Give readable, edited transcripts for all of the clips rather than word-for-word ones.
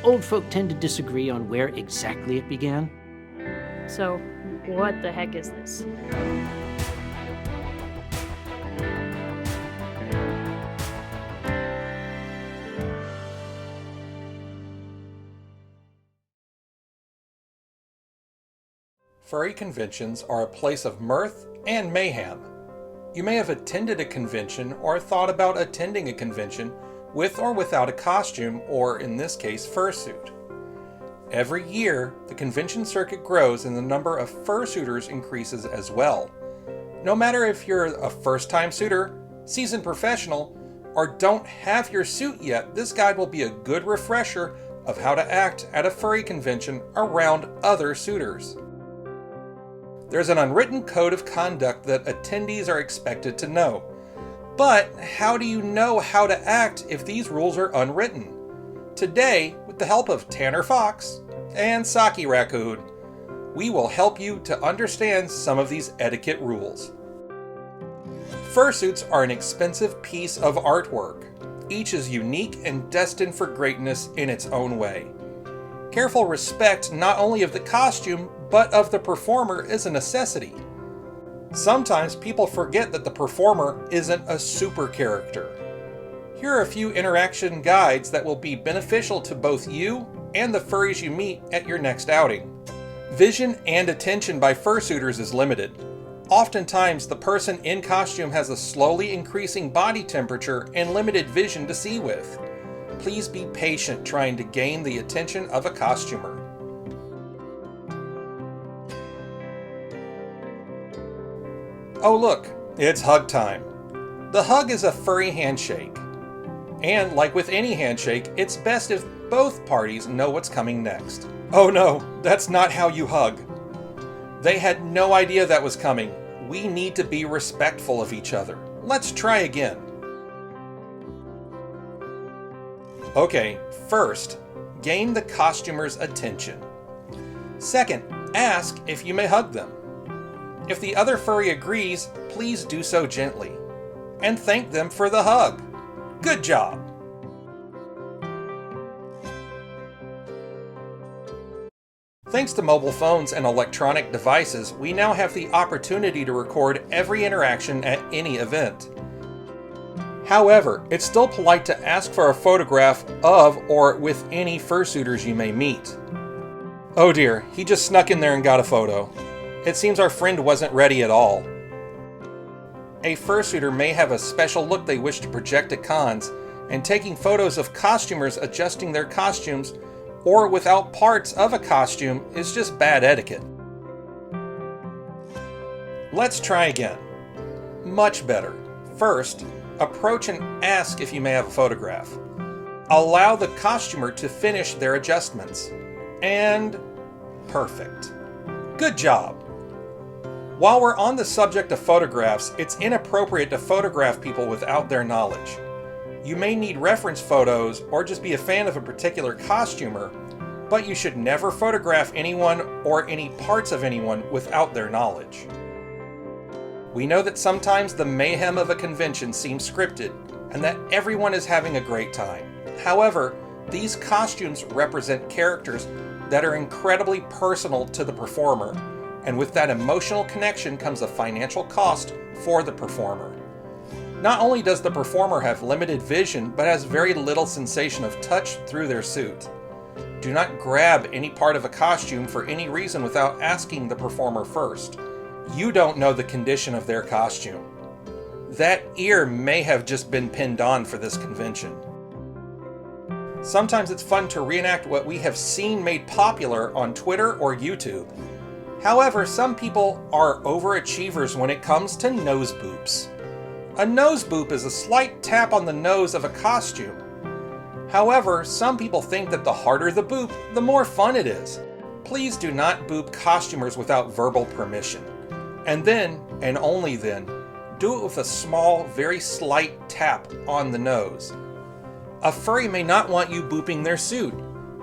old folk tend to disagree on where exactly it began. So, what the heck is this? Furry conventions are a place of mirth and mayhem. You may have attended a convention or thought about attending a convention with or without a costume, or in this case, fursuit. Every year, the convention circuit grows and the number of fursuiters increases as well. No matter if you're a first-time suitor, seasoned professional, or don't have your suit yet, this guide will be a good refresher of how to act at a furry convention around other suitors. There's an unwritten code of conduct that attendees are expected to know. But how do you know how to act if these rules are unwritten? Today, with the help of Tanner Fox and Saki Raccoon, we will help you to understand some of these etiquette rules. Fursuits are an expensive piece of artwork. Each is unique and destined for greatness in its own way. Careful respect not only of the costume, but of the performer is a necessity. Sometimes people forget that the performer isn't a super character. Here are a few interaction guides that will be beneficial to both you and the furries you meet at your next outing. Vision and attention by fursuiters is limited. Oftentimes, the person in costume has a slowly increasing body temperature and limited vision to see with. Please be patient trying to gain the attention of a costumer. Oh look, it's hug time. The hug is a furry handshake. And like with any handshake, it's best if both parties know what's coming next. Oh no, that's not how you hug. They had no idea that was coming. We need to be respectful of each other. Let's try again. Okay, first, gain the costumer's attention. Second, ask if you may hug them. If the other furry agrees, please do so gently. And thank them for the hug. Good job! Thanks to mobile phones and electronic devices, we now have the opportunity to record every interaction at any event. However, it's still polite to ask for a photograph of or with any fursuiters you may meet. Oh dear, he just snuck in there and got a photo. It seems our friend wasn't ready at all. A fursuiter may have a special look they wish to project at cons, and taking photos of costumers adjusting their costumes or without parts of a costume is just bad etiquette. Let's try again. Much better. First, approach and ask if you may have a photograph. Allow the costumer to finish their adjustments. And perfect. Good job! While we're on the subject of photographs, it's inappropriate to photograph people without their knowledge. You may need reference photos or just be a fan of a particular costumer, but you should never photograph anyone or any parts of anyone without their knowledge. We know that sometimes the mayhem of a convention seems scripted and that everyone is having a great time. However, these costumes represent characters that are incredibly personal to the performer, and with that emotional connection comes a financial cost for the performer. Not only does the performer have limited vision, but has very little sensation of touch through their suit. Do not grab any part of a costume for any reason without asking the performer first. You don't know the condition of their costume. That ear may have just been pinned on for this convention. Sometimes it's fun to reenact what we have seen made popular on Twitter or YouTube. However, some people are overachievers when it comes to nose boops. A nose boop is a slight tap on the nose of a costume. However, some people think that the harder the boop, the more fun it is. Please do not boop costumers without verbal permission. And then, and only then, do it with a small, very slight tap on the nose. A furry may not want you booping their suit.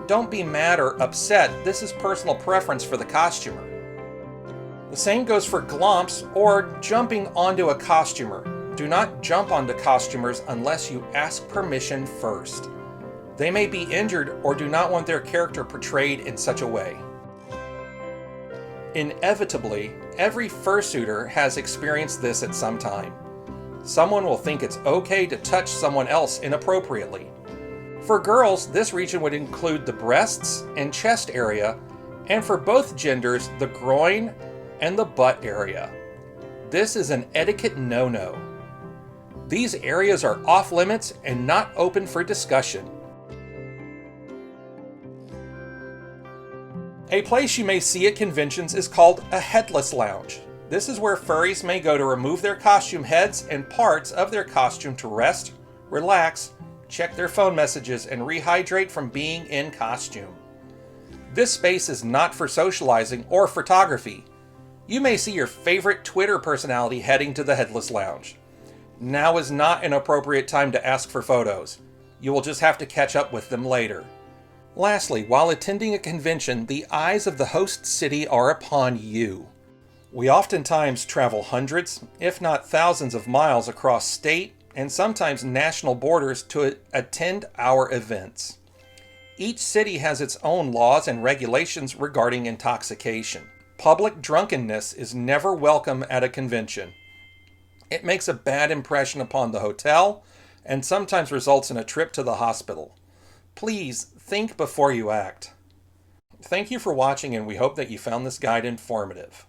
Don't be mad or upset, this is personal preference for the costumer. The same goes for glomps or jumping onto a costumer. Do not jump onto costumers unless you ask permission first. They may be injured or do not want their character portrayed in such a way. Inevitably, every fursuiter has experienced this at some time. Someone will think it's okay to touch someone else inappropriately. For girls, this region would include the breasts and chest area, and for both genders, the groin and the butt area. This is an etiquette no-no. These areas are off limits and not open for discussion. A place you may see at conventions is called a headless lounge. This is where furries may go to remove their costume heads and parts of their costume to rest, relax, check their phone messages, and rehydrate from being in costume. This space is not for socializing or photography. You may see your favorite Twitter personality heading to the headless lounge. Now is not an appropriate time to ask for photos. You will just have to catch up with them later. Lastly, while attending a convention, the eyes of the host city are upon you. We oftentimes travel hundreds, if not thousands of miles across state and sometimes national borders to attend our events. Each city has its own laws and regulations regarding intoxication. Public drunkenness is never welcome at a convention. It makes a bad impression upon the hotel and sometimes results in a trip to the hospital. Please think before you act. Thank you for watching, and we hope that you found this guide informative.